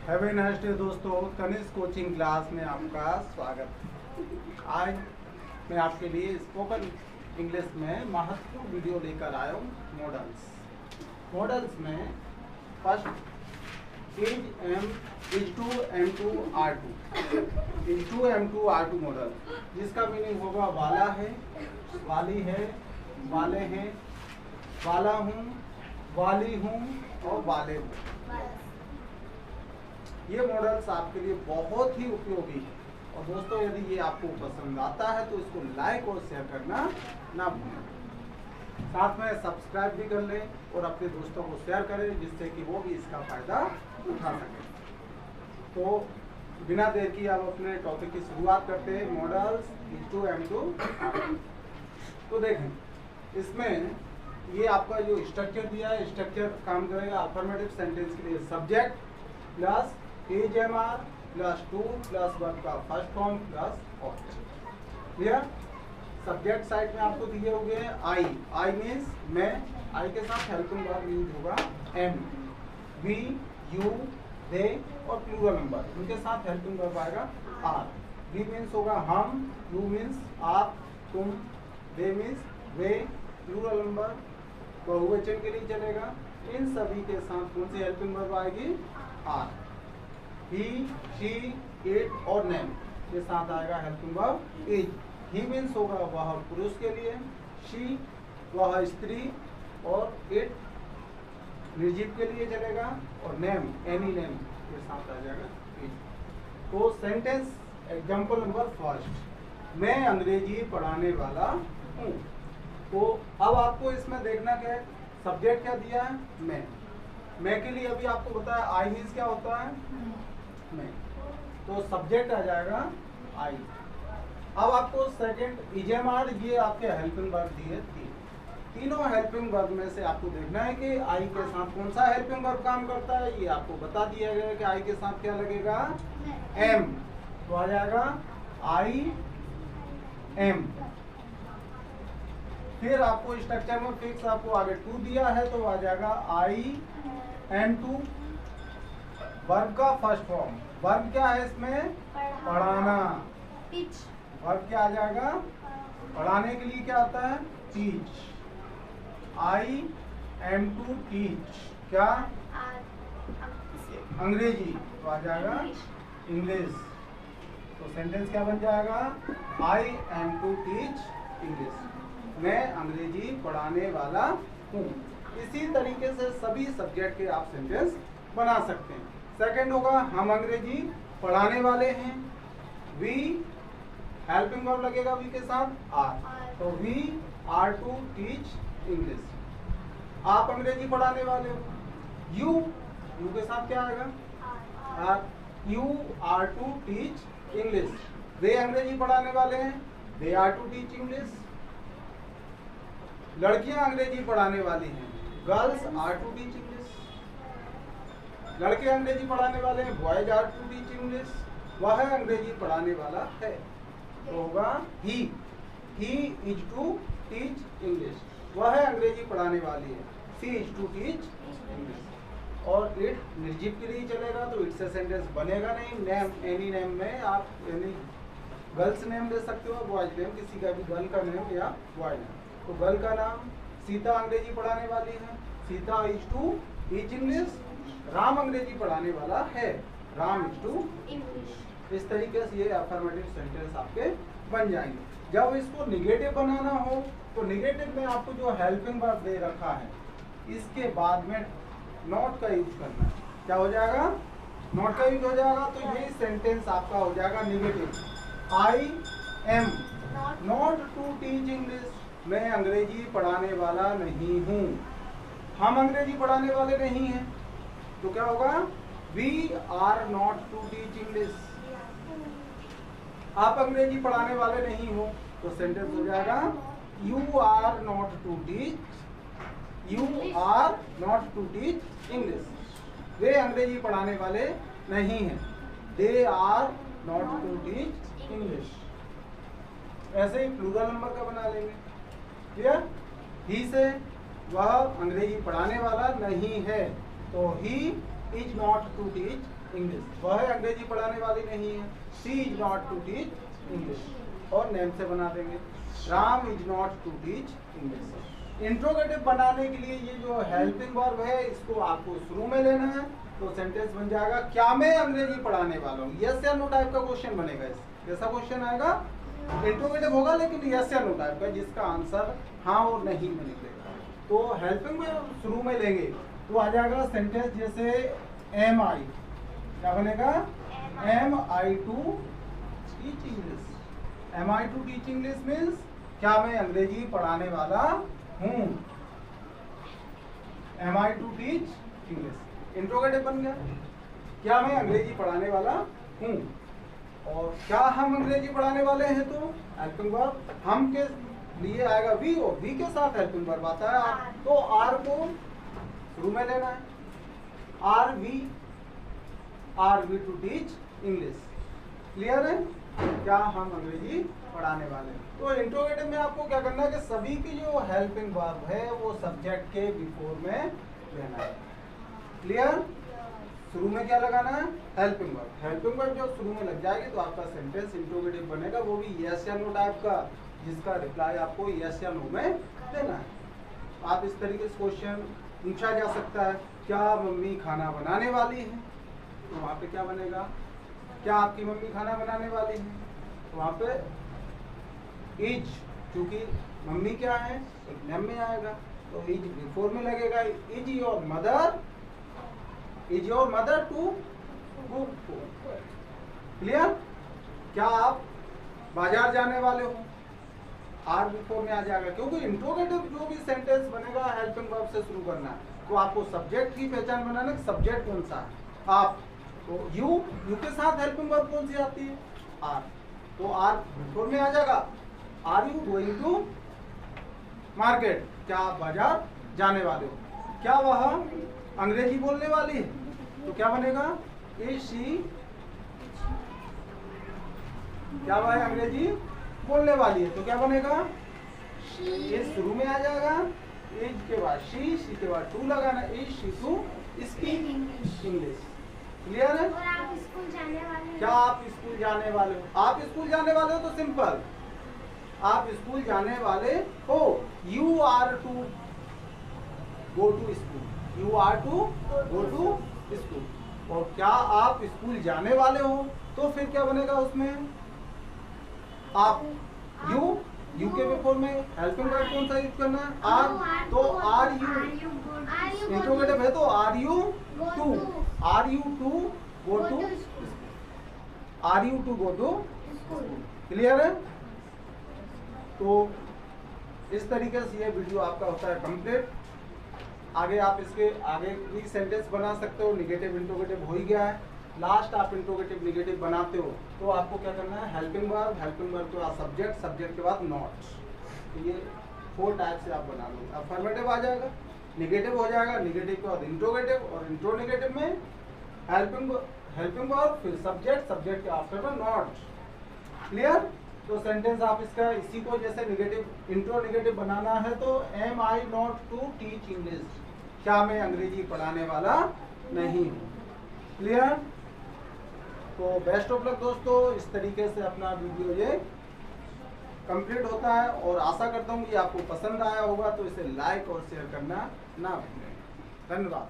Have a nice day दोस्तों, Tanishq coaching class में आपका स्वागत। आज मैं आपके लिए स्पोकन इंग्लिश में महत्वपूर्ण वीडियो लेकर आया हूँ। मॉडल्स में first is two M2 R2 is two M2 R2 model, जिसका मीनिंग होगा वाला है, वाली है, वाले हैं, वाला हूँ, वाली हूँ और वाले हूँ। ये मॉडल्स आपके लिए बहुत ही उपयोगी है। और दोस्तों, यदि ये आपको पसंद आता है तो इसको लाइक और शेयर करना ना भूलें। साथ में सब्सक्राइब भी कर लें और अपने दोस्तों को शेयर करें, जिससे कि वो भी इसका फायदा उठा सकें। तो बिना देर की आप अपने टॉपिक की शुरुआत करते हैं। मॉडल्स इज टू M2 तो देखें, इसमें ये आपका जो स्ट्रक्चर दिया है, स्ट्रक्चर काम करेगा अफर्मेटिव सेंटेंस के लिए subject plus AMR plus to plus verb का first form plus object. Clear? Subject side में आपको दिए हुए हैं आई मीन्स मैं, आई के साथ हेल्पिंग वर्ब यूज होगा एम, वी, यू, दे और प्लूरल नंबर, उनके साथ हेल्पिंग वर्ब आएगा आर। वी मीन्स होगा हम, यू मीन्स आप, तुम, दे मीन्स वे, प्लूरल नंबर बहुवचन के लिए चलेगा। इन सभी के साथ कौन सी हेल्पिंग वर्ब आएगी? आर। ही, शी, इट और नेम के साथ आएगा helping verb is. He means होगा वह पुरुष के लिए, शी वह स्त्री और इट निर्जीव के लिए चलेगा और नेम एनी नेम के साथ आ जाएगा इज। तो सेंटेंस एग्जांपल नंबर फर्स्ट, मैं अंग्रेजी पढ़ाने वाला हूँ। तो अब आपको इसमें देखना क्या है, सब्जेक्ट क्या दिया है? मैं के लिए अभी आपको बताया आई मीन्स क्या होता है? मैं। तो सब्जेक्ट आ जाएगा आई। अब आपको सेकंड इजेमार, ये आपके हेल्पिंग वर्ब दिए तीनों हेल्पिंग वर्ब में से आपको देखना है कि आई के साथ कौन सा हेल्पिंग वर्ब काम करता है। ये आपको बता दिया गया है कि आई के साथ क्या लगेगा? एम। तो आ जाएगा आई एम। फिर आपको स्ट्रक्चर में फिक्स आपको आगे टू दिया है, तो आ जाएगा आई एम टू। वर्ब का फर्स्ट फॉर्म, वर्ब क्या है इसमें? पढ़ाना। वर्ब क्या आ जाएगा? पढ़ाने के लिए क्या आता है? Teach. I am to teach क्या? अंग्रेजी। तो आ जाएगा इंग्लिश। तो सेंटेंस क्या बन जाएगा? I am to teach English, मैं अंग्रेजी पढ़ाने वाला हूँ। इसी तरीके से सभी सब्जेक्ट के आप सेंटेंस बना सकते हैं। सेकंड होगा हम अंग्रेजी पढ़ाने वाले हैं। वी हेल्पिंग वर्ब लगेगा वी के साथ आर, तो we are to teach English, आप अंग्रेजी पढ़ाने वाले हो। यू के साथ क्या आएगा? Are, you are to teach English, वे अंग्रेजी पढ़ाने वाले हैं, they are to teach English. लड़कियां अंग्रेजी पढ़ाने वाली हैं, girls are to teach English. लड़के अंग्रेजी पढ़ाने वाले हैं, boys are to teach English, वह अंग्रेजी पढ़ाने वाला है। तो होगा he is to teach English, वह अंग्रेजी पढ़ाने वाली है, she is to teach English. और इट निर्जीव के लिए चलेगा, तो इट से सेंटेंस बनेगा नहीं। नेम एनी नेम में आप एनी गर्ल्स नेम ले सकते हो, बॉयज नेम, किसी का भी गर्ल का नेम या बॉय नेम। तो गर्ल का नाम सीता अंग्रेजी पढ़ाने वाली है, Sita is to teach English. Ram Angrezi पढ़ाने वाला है, राम इज टू इंग्लिश। इस तरीके से ये अफर्मेटिव सेंटेंस आपके बन जाएंगे। जब इसको निगेटिव बनाना हो तो निगेटिव में आपको जो हेल्पिंग वर्ब दे रखा है, इसके बाद में नॉट का यूज करना है। क्या हो जाएगा? नॉट का यूज हो जाएगा, तो ये सेंटेंस आपका हो जाएगा negative. I am not to teach English, मैं अंग्रेजी पढ़ाने वाला नहीं हूँ। हम अंग्रेजी पढ़ाने वाले नहीं हैं, तो क्या होगा? We are not to teach English. आप अंग्रेजी पढ़ाने वाले नहीं हो, तो सेंटेंस हो जाएगा you are not to teach, you are not to teach English, वे अंग्रेजी पढ़ाने वाले नहीं हैं, they are not to teach English. ऐसे ही प्लूरल नंबर का बना लेंगे। क्लियर? ही से वह अंग्रेजी पढ़ाने वाला नहीं है, तो he is not to teach English. वह अंग्रेजी पढ़ाने वाली नहीं है। She is not to teach English, और नेम से बना देंगे। Ram is not to teach English. Interrogative बनाने के लिए ये जो हेल्पिंग वर्ब है इसको आपको शुरू में लेना है, तो सेंटेंस बन जाएगा क्या मैं अंग्रेजी पढ़ाने वाला हूँ। यस या नो टाइप का क्वेश्चन बनेगा। कैसा क्वेश्चन आएगा? इंट्रोगेटिव होगा लेकिन यस या नो टाइप का, जिसका आंसर हाँ और नहीं में निकलेगा। तो हेल्पिंग में शुरू में लेंगे तो आ जाएगा सेंटेंस जैसे एम आई, क्या बनेगा? Am I to teach English. Am I to teach English means क्या मैं अंग्रेजी पढ़ाने वाला हूँ। Am I to teach English interrogative बन गया, क्या मैं अंग्रेजी पढ़ाने वाला हूँ। और क्या हम अंग्रेजी पढ़ाने वाले हैं, तो हेल्पिंग वर्ब हम के लिए आएगा वी, और वी के साथ हेल्पिंग वर्ब आता है आर, तो आर को शुरू में लेना है। Are we to teach English. Clear है? क्या हम अंग्रेजी पढ़ाने वाले हैं। तो इंट्रोगेटिव में आपको क्या करना है कि सभी की जो हेल्पिंग वर्ब है वो सब्जेक्ट के बिफोर में लेना है। क्लियर? शुरू में क्या लगाना है? Helping verb. हेल्पिंग वर्ब जब शुरू में लग जाएगी तो आपका सेंटेंस इंट्रोगेटिव बनेगा, वो भी यस या नो टाइप का, जिसका रिप्लाई आपको यस या नो में देना है। आप इस तरीके से क्वेश्चन पूछा जा सकता है, क्या मम्मी खाना बनाने वाली है, तो वहाँ पे क्या बनेगा? क्या आपकी मम्मी खाना बनाने वाली है, तो वहाँ पे इज, क्योंकि मम्मी क्या है एक नेम में आएगा, तो इज बिफोर में लगेगा। Is your mother to cook food. Clear? क्या आप बाजार जाने वाले हो, आर बिफोर में आ जाएगा, क्योंकि इंट्रोगेटिव जो भी सेंटेंस बनेगा हेल्पिंग वर्ब से शुरू करना है। तो आपको सब्जेक्ट की पहचान बनाना है, सब्जेक्ट कौन सा है आप, तो यू के साथ हेल्पिंग वर्ब कौन सी आती है? आर, तो आर बिफोर में आ जाएगा। Are you going to market, क्या आप बाजार जाने वाले हो। क्या वह अंग्रेजी बोलने वाली है, तो क्या बनेगा? इज शी, क्या वह अंग्रेजी बोलने वाली है, तो क्या बनेगा? ये शुरू में आ जाएगा। इज के बाद शी के बाद टू लगाना। Is she to speak English. Clear है? और आप स्कूल जाने वाले हैं? क्या आप स्कूल जाने वाले हो? आप स्कूल जाने वाले हो तो सिंपल, आप स्कूल जाने वाले हो। You are to go to school. You are to go to school. और क्या आप स्कूल जाने वाले हो, तो फिर क्या बनेगा उसमें? आप यू के बिफोर में हेल्पिंग वर्ब कौन सा यूज करना है? आर, तो आर यू इंट्रोगेटिव है, तो are you to go to, are you to go to school. Clear है? तो इस तरीके से ये वीडियो आपका होता है कंप्लीट। आगे आप इसके आगे भी सेंटेंस बना सकते हो। निगेटिव इंट्रोगेटिव हो ही गया है, लास्ट आप इंट्रोगेटिव निगेटिव बनाते हो तो आपको क्या करना है? हेल्पिंग वर्ब के बाद सब्जेक्ट, सब्जेक्ट के बाद नॉट। तो ये 4 टाइप से आप बना लो। अफर्मेटिव आ जाएगा, निगेटिव हो जाएगा, निगेटिव के बाद इंट्रोगेटिव, और इंट्रो निगेटिव में हेल्पिंग वर्ब, फिर सब्जेक्ट, सब्जेक्ट के आफ्टर में नॉट। क्लियर? तो सेंटेंस आप इसका इसी को जैसे निगेटिव इंट्रो निगेटिव बनाना है तो am I not to teach English, क्या मैं अंग्रेजी पढ़ाने वाला नहीं हूँ। क्लियर? तो बेस्ट ऑफ लक दोस्तों। इस तरीके से अपना वीडियो ये कंप्लीट होता है, और आशा करता हूँ कि आपको पसंद आया होगा, तो इसे लाइक और शेयर करना ना भूलें। धन्यवाद।